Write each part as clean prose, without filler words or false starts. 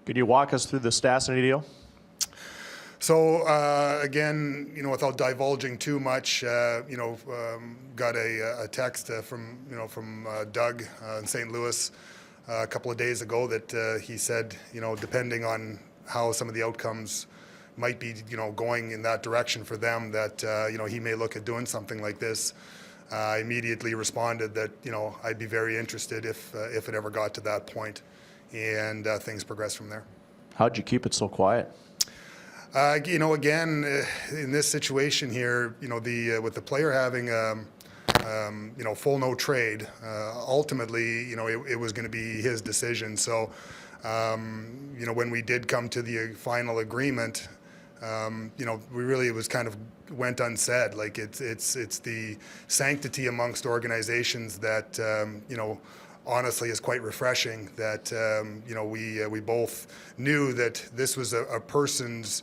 Could you walk us through the Stastny deal? So again, without divulging too much, got a text from Doug in St. Louis a couple of days ago that he said, depending on how some of the outcomes might be, going in that direction for them, that he may look at doing something like this. I immediately responded that I'd be very interested if it ever got to that point, and things progressed from there. How'd you keep it so quiet? Again, in this situation here, with the player having, full no trade, ultimately, it was going to be his decision. So, when we did come to the final agreement, it was kind of went unsaid. Like it's the sanctity amongst organizations that, honestly is quite refreshing that, we both knew that this was a person's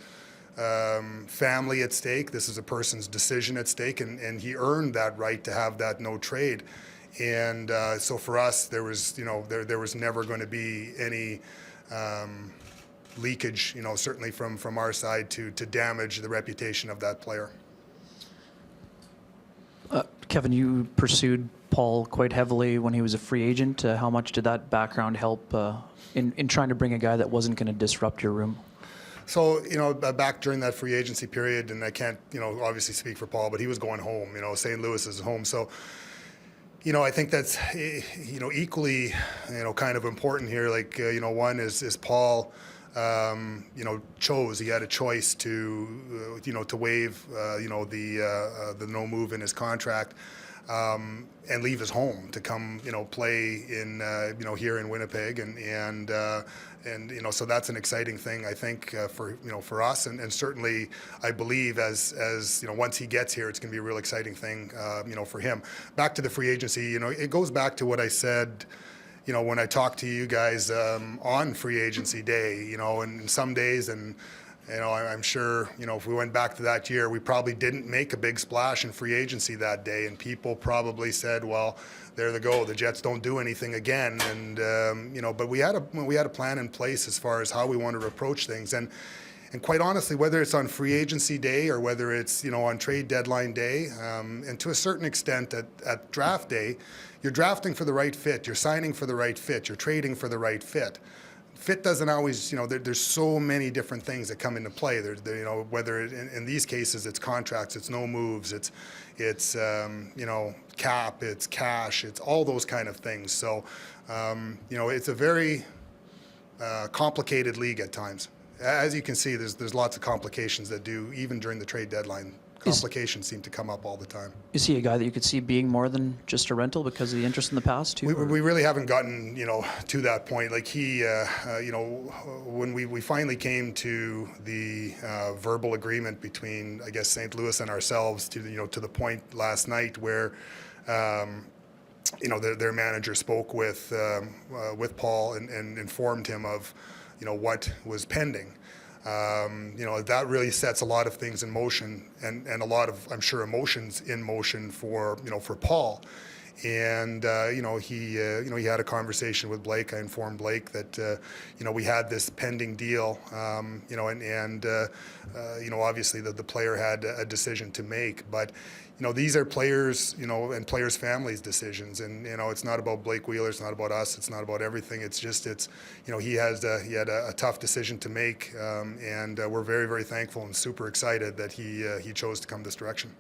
family at stake. This is a person's decision at stake, and he earned that right to have that no trade. And so for us, there was, there was never going to be any leakage, certainly from our side to damage the reputation of that player. Kevin, you pursued Paul quite heavily when he was a free agent. How much did that background help in trying to bring a guy that wasn't going to disrupt your room? So, back during that free agency period, and I can't, obviously speak for Paul, but he was going home. St. Louis is home. So, I think that's, equally, kind of important here. Like, one is Paul, he had a choice to, to waive, the no move in his contract, and leave his home to come, play in, here in Winnipeg, and so that's an exciting thing, I think, for us, and certainly I believe as once he gets here, it's going to be a real exciting thing, for him. Back to the free agency, it goes back to what I said, when I talked to you guys on free agency day, and some days, and I'm sure, if we went back to that year, we probably didn't make a big splash in free agency that day, and people probably said, well, there they go, the Jets don't do anything again, and but we had a plan in place as far as how we wanted to approach things, and quite honestly, whether it's on free agency day or whether it's on trade deadline day, and to a certain extent at draft day, you're drafting for the right fit, you're signing for the right fit, you're trading for the right fit. Fit doesn't always, there's so many different things that come into play. Whether in these cases it's contracts, it's no moves, it's cap, it's cash, it's all those kind of things. So, it's a very complicated league at times. As you can see, there's lots of complications that do, even during the trade deadline. Complications seem to come up all the time. Is he a guy that you could see being more than just a rental because of the interest in the past too? We really haven't gotten to that point. Like he, when we finally came to the verbal agreement between, I guess, St. Louis and ourselves to to the point last night where their manager spoke with Paul and informed him of what was pending. That really sets a lot of things in motion and a lot of, I'm sure, emotions in motion for Paul. And, he had a conversation with Blake. I informed Blake that, we had this pending deal, and obviously the player had a decision to make. But, these are players, and players' families' decisions. And, it's not about Blake Wheeler, it's not about us, it's not about everything. It's just, he had a tough decision to make. And we're very, very thankful and super excited that he chose to come this direction.